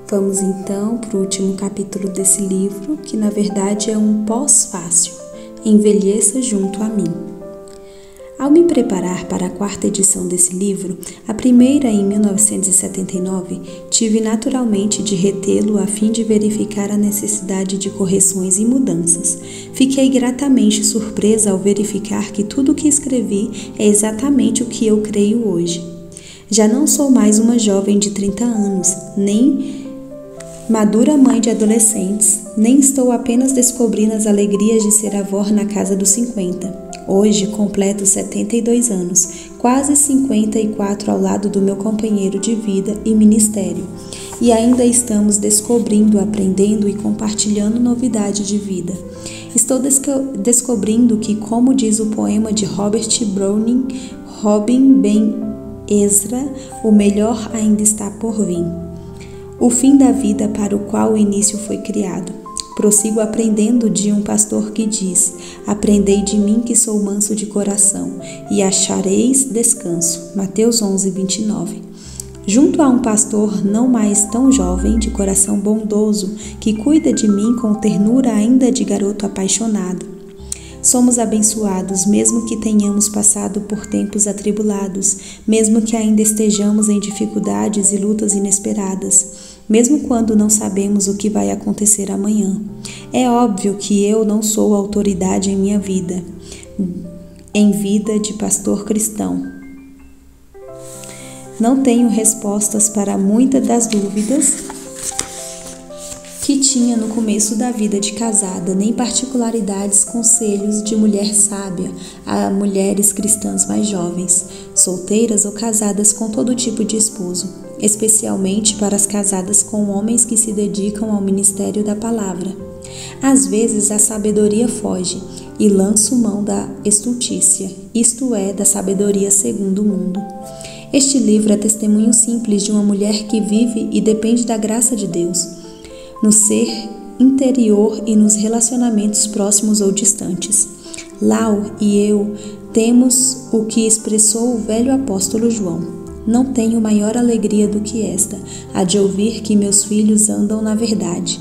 Vamos então para o último capítulo desse livro, que na verdade é um pós-fácil, Envelheça junto a mim. Ao me preparar para a quarta edição desse livro, a primeira em 1979, tive naturalmente de retê-lo a fim de verificar a necessidade de correções e mudanças. Fiquei gratamente surpresa ao verificar que tudo o que escrevi é exatamente o que eu creio hoje. Já não sou mais uma jovem de 30 anos, nem madura mãe de adolescentes, nem estou apenas descobrindo as alegrias de ser avó na casa dos 50. Hoje completo 72 anos, quase 54 ao lado do meu companheiro de vida e ministério, e ainda estamos descobrindo, aprendendo e compartilhando novidade de vida. Estou descobrindo que, como diz o poema de Robert Browning, Robin Ben Ezra, o melhor ainda está por vir. O fim da vida para o qual o início foi criado. Prossigo aprendendo de um pastor que diz: aprendei de mim que sou manso de coração, e achareis descanso. Mateus 11, 29. Junto a um pastor não mais tão jovem, de coração bondoso, que cuida de mim com ternura ainda de garoto apaixonado. Somos abençoados, mesmo que tenhamos passado por tempos atribulados, mesmo que ainda estejamos em dificuldades e lutas inesperadas, mesmo quando não sabemos o que vai acontecer amanhã. É óbvio que eu não sou autoridade em minha vida, em vida de pastor cristão. Não tenho respostas para muitas das dúvidas que tinha no começo da vida de casada, nem particularidades, conselhos de mulher sábia a mulheres cristãs mais jovens, solteiras ou casadas com todo tipo de esposo, especialmente para as casadas com homens que se dedicam ao ministério da palavra. Às vezes a sabedoria foge e lanço mão da estultícia, isto é, da sabedoria segundo o mundo. Este livro é testemunho simples de uma mulher que vive e depende da graça de Deus, no ser interior e nos relacionamentos próximos ou distantes. Lau e eu temos o que expressou o velho apóstolo João. Não tenho maior alegria do que esta, a de ouvir que meus filhos andam na verdade.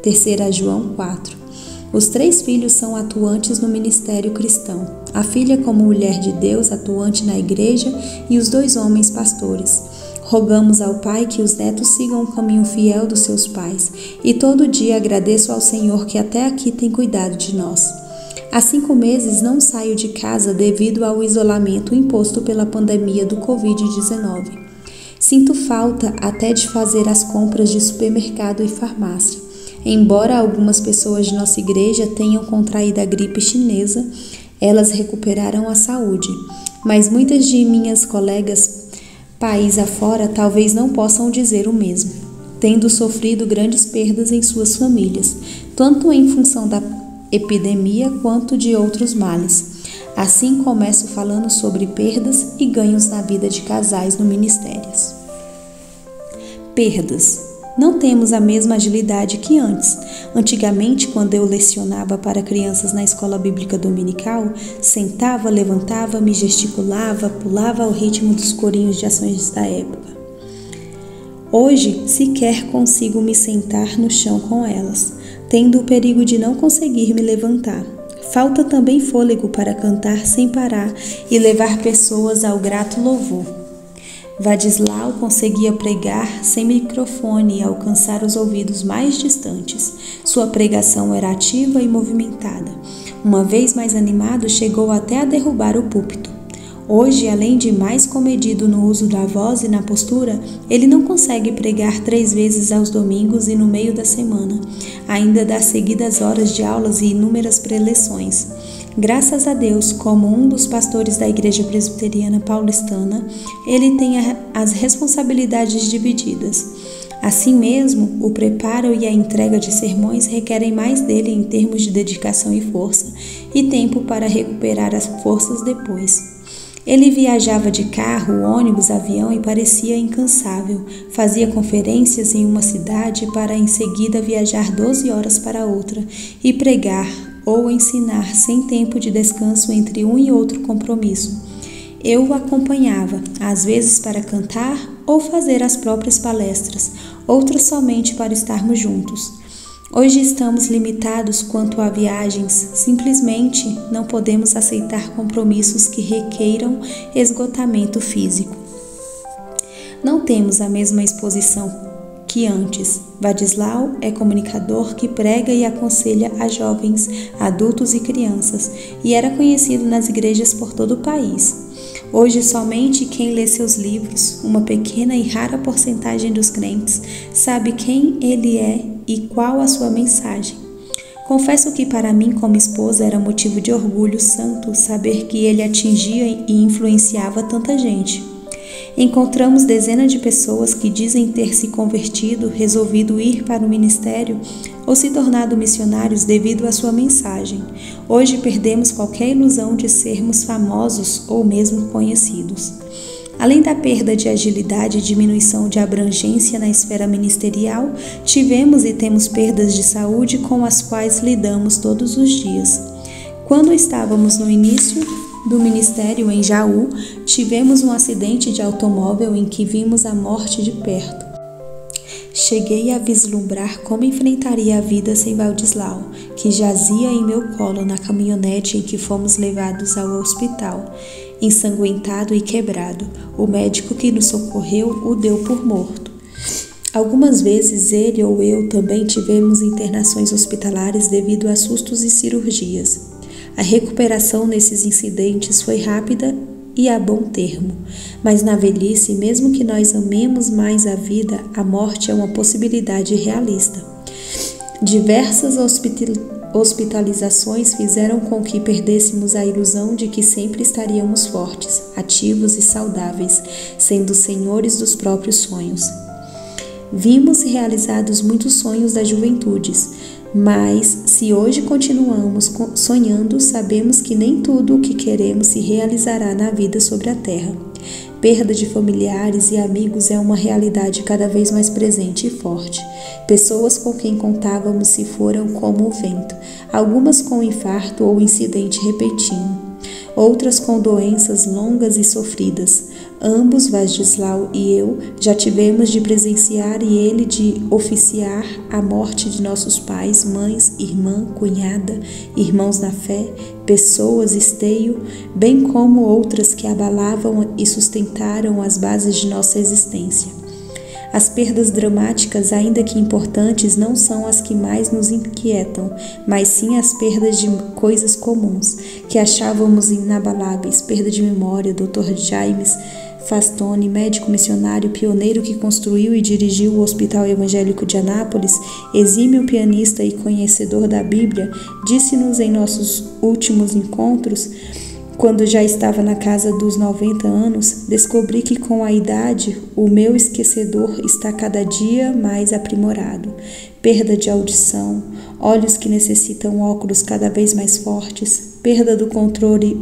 3 João 4. Os 3 filhos são atuantes no ministério cristão. A filha como mulher de Deus, atuante na igreja, e os 2 homens pastores. Rogamos ao Pai que os netos sigam o caminho fiel dos seus pais, e todo dia agradeço ao Senhor que até aqui tem cuidado de nós. Há 5 meses não saio de casa devido ao isolamento imposto pela pandemia do Covid-19. Sinto falta até de fazer as compras de supermercado e farmácia. Embora algumas pessoas de nossa igreja tenham contraído a gripe chinesa, elas recuperaram a saúde, mas muitas de minhas colegas país afora talvez não possam dizer o mesmo, tendo sofrido grandes perdas em suas famílias, tanto em função da epidemia quanto de outros males. Assim começo falando sobre perdas e ganhos na vida de casais no ministério. Perdas. Não temos a mesma agilidade que antes. Antigamente, quando eu lecionava para crianças na escola bíblica dominical, sentava, levantava, me gesticulava, pulava ao ritmo dos corinhos de ações da época. Hoje, sequer consigo me sentar no chão com elas, tendo o perigo de não conseguir me levantar. Falta também fôlego para cantar sem parar e levar pessoas ao grato louvor. Vadislau conseguia pregar sem microfone e alcançar os ouvidos mais distantes. Sua pregação era ativa e movimentada. Uma vez mais animado, chegou até a derrubar o púlpito. Hoje, além de mais comedido no uso da voz e na postura, ele não consegue pregar 3 vezes aos domingos e no meio da semana. Ainda dá seguidas horas de aulas e inúmeras preleções. Graças a Deus, como um dos pastores da Igreja Presbiteriana Paulistana, ele tem as responsabilidades divididas. Assim mesmo, o preparo e a entrega de sermões requerem mais dele em termos de dedicação e força, e tempo para recuperar as forças depois. Ele viajava de carro, ônibus, avião e parecia incansável. Fazia conferências em uma cidade para em seguida viajar 12 horas para outra e pregar ou ensinar sem tempo de descanso entre um e outro compromisso. Eu o acompanhava, às vezes para cantar ou fazer as próprias palestras, outras somente para estarmos juntos. Hoje estamos limitados quanto a viagens, simplesmente não podemos aceitar compromissos que requeiram esgotamento físico. Não temos a mesma exposição que antes. Vadislau é comunicador que prega e aconselha a jovens, adultos e crianças, e era conhecido nas igrejas por todo o país. Hoje, somente quem lê seus livros, uma pequena e rara porcentagem dos crentes, sabe quem ele é e qual a sua mensagem. Confesso que para mim, como esposa, era motivo de orgulho santo saber que ele atingia e influenciava tanta gente. Encontramos dezenas de pessoas que dizem ter se convertido, resolvido ir para o ministério ou se tornado missionários devido à sua mensagem. Hoje perdemos qualquer ilusão de sermos famosos ou mesmo conhecidos. Além da perda de agilidade e diminuição de abrangência na esfera ministerial, tivemos e temos perdas de saúde com as quais lidamos todos os dias. Quando estávamos no início do ministério em Jaú, tivemos um acidente de automóvel em que vimos a morte de perto. Cheguei a vislumbrar como enfrentaria a vida sem Vadislau, que jazia em meu colo na caminhonete em que fomos levados ao hospital. Ensanguentado e quebrado, o médico que nos socorreu o deu por morto. Algumas vezes ele ou eu também tivemos internações hospitalares devido a sustos e cirurgias. A recuperação nesses incidentes foi rápida e a bom termo, mas na velhice, mesmo que nós amemos mais a vida, a morte é uma possibilidade realista. Diversas hospitalizações fizeram com que perdêssemos a ilusão de que sempre estaríamos fortes, ativos e saudáveis, sendo senhores dos próprios sonhos. Vimos realizados muitos sonhos da juventude, mas se hoje continuamos sonhando, sabemos que nem tudo o que queremos se realizará na vida sobre a terra. Perda de familiares e amigos é uma realidade cada vez mais presente e forte. Pessoas com quem contávamos se foram como o vento, algumas com infarto ou incidente repentino, outras com doenças longas e sofridas. Ambos, Vadislau e eu, já tivemos de presenciar e ele de oficiar a morte de nossos pais, mães, irmã, cunhada, irmãos na fé, pessoas, esteio, bem como outras que abalavam e sustentaram as bases de nossa existência. As perdas dramáticas, ainda que importantes, não são as que mais nos inquietam, mas sim as perdas de coisas comuns, que achávamos inabaláveis. Perda de memória, Dr. James Fastoni, médico missionário pioneiro que construiu e dirigiu o Hospital Evangélico de Anápolis, exímio pianista e conhecedor da Bíblia, disse-nos em nossos últimos encontros, quando já estava na casa dos 90 anos, descobri que com a idade o meu esquecedor está cada dia mais aprimorado. Perda de audição, olhos que necessitam óculos cada vez mais fortes, perda do controle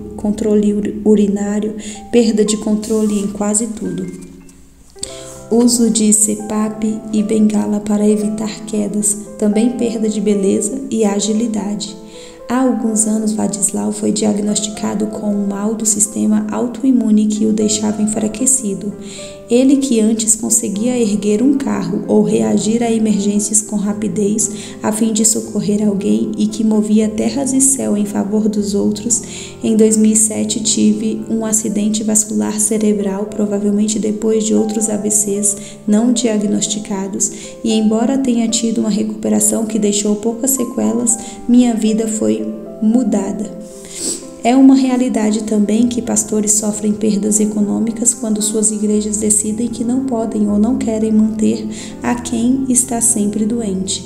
urinário, perda de controle em quase tudo. Uso de CPAP e bengala para evitar quedas, também perda de beleza e agilidade. Há alguns anos, Vadislau foi diagnosticado com um mal do sistema autoimune que o deixava enfraquecido. Ele que antes conseguia erguer um carro ou reagir a emergências com rapidez a fim de socorrer alguém e que movia terras e céu em favor dos outros, em 2007 tive um acidente vascular cerebral, provavelmente depois de outros AVCs não diagnosticados, e embora tenha tido uma recuperação que deixou poucas sequelas, minha vida foi mudada. É uma realidade também que pastores sofrem perdas econômicas quando suas igrejas decidem que não podem ou não querem manter a quem está sempre doente.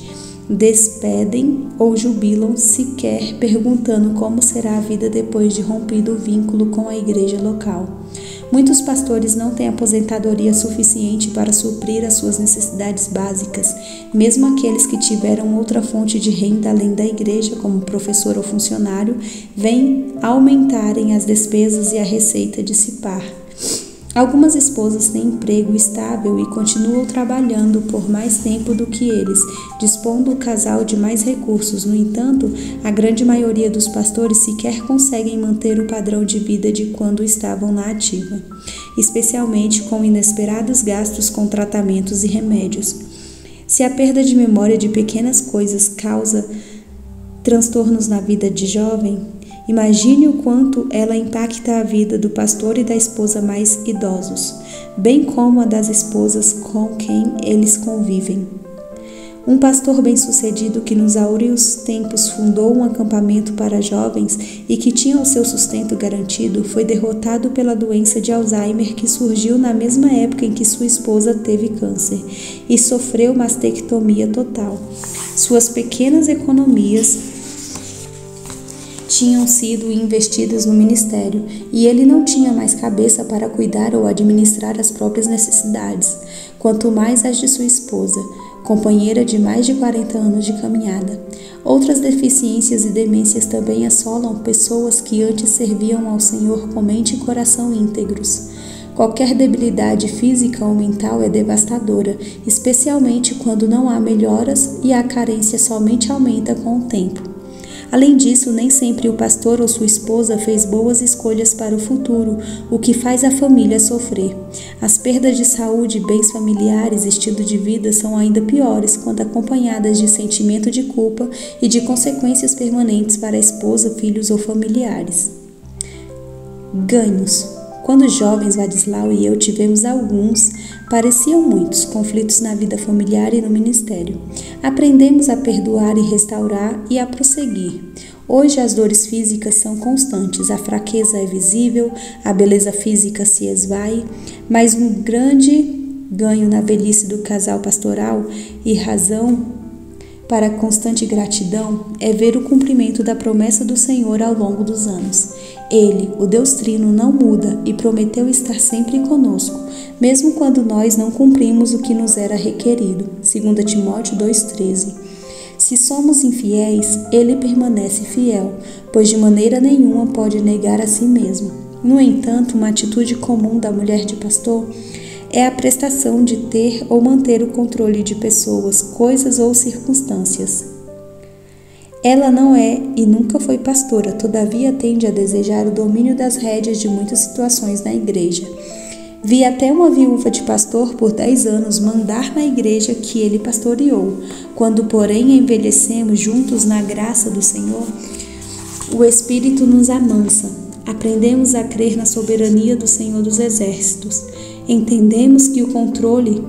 Despedem ou jubilam sequer perguntando como será a vida depois de rompido o vínculo com a igreja local. Muitos pastores não têm aposentadoria suficiente para suprir as suas necessidades básicas, mesmo aqueles que tiveram outra fonte de renda além da igreja, como professor ou funcionário, vêm aumentarem as despesas e a receita dissipar. Algumas esposas têm emprego estável e continuam trabalhando por mais tempo do que eles, dispondo o casal de mais recursos. No entanto, a grande maioria dos pastores sequer conseguem manter o padrão de vida de quando estavam na ativa, especialmente com inesperados gastos com tratamentos e remédios. Se a perda de memória de pequenas coisas causa transtornos na vida de jovem, imagine o quanto ela impacta a vida do pastor e da esposa mais idosos, bem como a das esposas com quem eles convivem. Um pastor bem-sucedido que nos áureos tempos fundou um acampamento para jovens e que tinha o seu sustento garantido foi derrotado pela doença de Alzheimer que surgiu na mesma época em que sua esposa teve câncer e sofreu mastectomia total. Suas pequenas economias tinham sido investidas no ministério e ele não tinha mais cabeça para cuidar ou administrar as próprias necessidades, quanto mais as de sua esposa, companheira de mais de 40 anos de caminhada. Outras deficiências e demências também assolam pessoas que antes serviam ao Senhor com mente e coração íntegros. Qualquer debilidade física ou mental é devastadora, especialmente quando não há melhoras e a carência somente aumenta com o tempo. Além disso, nem sempre o pastor ou sua esposa fez boas escolhas para o futuro, o que faz a família sofrer. As perdas de saúde, bens familiares e estilo de vida são ainda piores quando acompanhadas de sentimento de culpa e de consequências permanentes para a esposa, filhos ou familiares. Ganhos. Quando jovens, Vadislau e eu tivemos alguns, pareciam muitos, conflitos na vida familiar e no ministério. Aprendemos a perdoar e restaurar e a prosseguir. Hoje as dores físicas são constantes, a fraqueza é visível, a beleza física se esvai, mas um grande ganho na velhice do casal pastoral e razão para constante gratidão é ver o cumprimento da promessa do Senhor ao longo dos anos. Ele, o Deus Trino, não muda e prometeu estar sempre conosco, mesmo quando nós não cumprimos o que nos era requerido. 2 Timóteo 2,13. Se somos infiéis, ele permanece fiel, pois de maneira nenhuma pode negar a si mesmo. No entanto, uma atitude comum da mulher de pastor é a prestação de ter ou manter o controle de pessoas, coisas ou circunstâncias. Ela não é e nunca foi pastora, todavia tende a desejar o domínio das rédeas de muitas situações na igreja. Vi até uma viúva de pastor por 10 anos mandar na igreja que ele pastoreou. Quando, porém, envelhecemos juntos na graça do Senhor, o Espírito nos amansa. Aprendemos a crer na soberania do Senhor dos Exércitos. Entendemos que o controle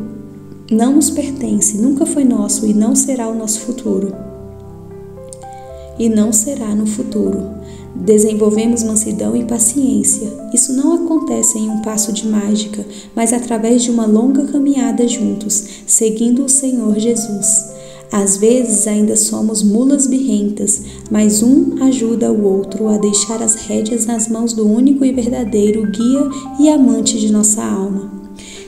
não nos pertence, nunca foi nosso e não será o nosso futuro. E não será no futuro. Desenvolvemos mansidão e paciência. Isso não acontece em um passo de mágica, mas através de uma longa caminhada juntos, seguindo o Senhor Jesus. Às vezes ainda somos mulas birrentas, mas um ajuda o outro a deixar as rédeas nas mãos do único e verdadeiro guia e amante de nossa alma.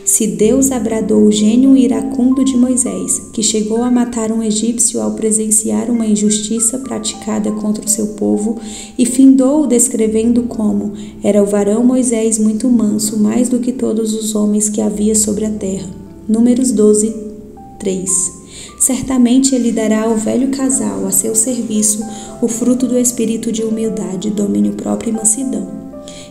Se Deus abradou o gênio iracundo de Moisés, que chegou a matar um egípcio ao presenciar uma injustiça praticada contra o seu povo, e findou-o descrevendo como era o varão Moisés muito manso, mais do que todos os homens que havia sobre a terra. Números 12, 3. Certamente ele dará ao velho casal, a seu serviço, o fruto do espírito de humildade, domínio próprio e mansidão.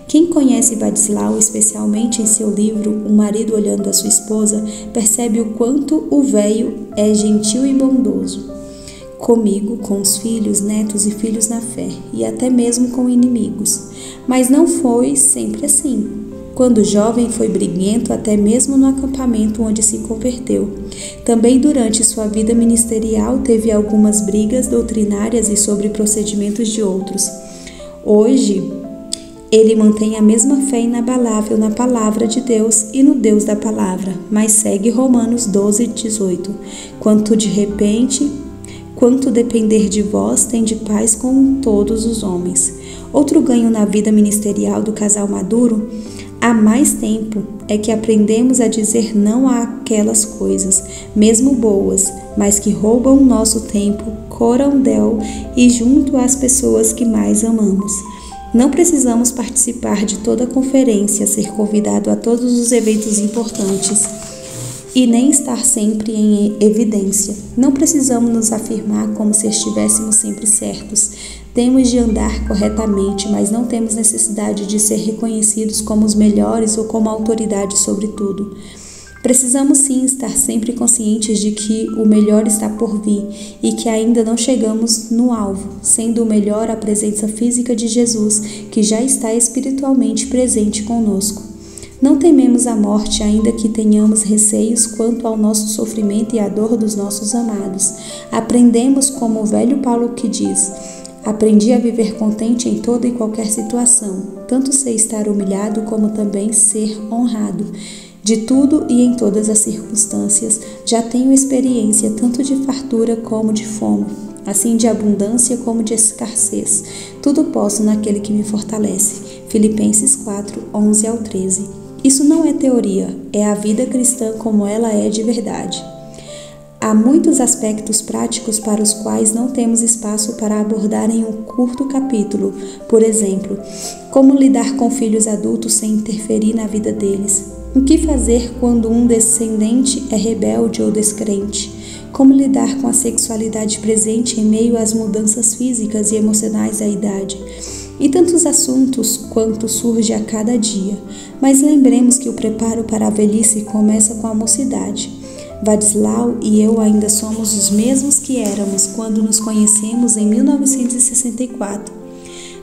Quem conhece Vadislau, especialmente em seu livro Um Marido Olhando a Sua Esposa, percebe o quanto o velho é gentil e bondoso. Comigo, com os filhos, netos e filhos na fé, e até mesmo com inimigos. Mas não foi sempre assim. Quando jovem foi briguento até mesmo no acampamento onde se converteu. Também durante sua vida ministerial teve algumas brigas doutrinárias e sobre procedimentos de outros. Hoje, ele mantém a mesma fé inabalável na palavra de Deus e no Deus da palavra, mas segue Romanos 12, 18. Quanto depender de vós, tende paz com todos os homens. Outro ganho na vida ministerial do casal maduro, há mais tempo, é que aprendemos a dizer não àquelas coisas, mesmo boas, mas que roubam nosso tempo, corandel e junto às pessoas que mais amamos. Não precisamos participar de toda a conferência, ser convidado a todos os eventos importantes e nem estar sempre em evidência. Não precisamos nos afirmar como se estivéssemos sempre certos. Temos de andar corretamente, mas não temos necessidade de ser reconhecidos como os melhores ou como autoridade sobre tudo. Precisamos sim estar sempre conscientes de que o melhor está por vir e que ainda não chegamos no alvo, sendo o melhor a presença física de Jesus, que já está espiritualmente presente conosco. Não tememos a morte, ainda que tenhamos receios quanto ao nosso sofrimento e à dor dos nossos amados. Aprendemos como o velho Paulo que diz: aprendi a viver contente em toda e qualquer situação, tanto sei estar humilhado como também ser honrado. De tudo e em todas as circunstâncias, já tenho experiência tanto de fartura como de fome, assim de abundância como de escassez. Tudo posso naquele que me fortalece. Filipenses 4, 11 ao 13. Isso não é teoria, é a vida cristã como ela é de verdade. Há muitos aspectos práticos para os quais não temos espaço para abordar em um curto capítulo. Por exemplo, como lidar com filhos adultos sem interferir na vida deles. O que fazer quando um descendente é rebelde ou descrente? Como lidar com a sexualidade presente em meio às mudanças físicas e emocionais da idade? E tantos assuntos quanto surge a cada dia. Mas lembremos que o preparo para a velhice começa com a mocidade. Vadislau e eu ainda somos os mesmos que éramos quando nos conhecemos em 1964.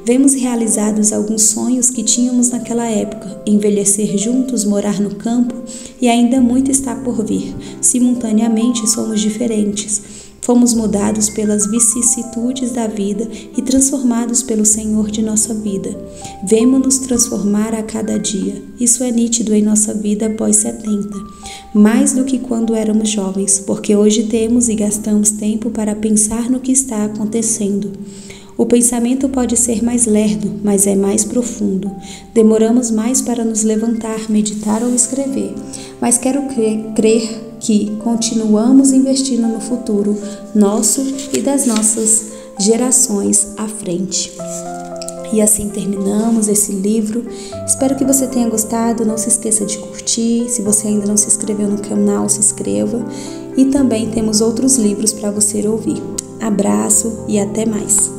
Vemos realizados alguns sonhos que tínhamos naquela época, envelhecer juntos, morar no campo e ainda muito está por vir. Simultaneamente somos diferentes. Fomos mudados pelas vicissitudes da vida e transformados pelo Senhor de nossa vida. Vemo-nos transformar a cada dia. Isso é nítido em nossa vida após 70, mais do que quando éramos jovens, porque hoje temos e gastamos tempo para pensar no que está acontecendo. O pensamento pode ser mais lerdo, mas é mais profundo. Demoramos mais para nos levantar, meditar ou escrever, mas quero crer que continuamos investindo no futuro nosso e das nossas gerações à frente. E assim terminamos esse livro. Espero que você tenha gostado. Não se esqueça de curtir. Se você ainda não se inscreveu no canal, se inscreva. E também temos outros livros para você ouvir. Abraço e até mais!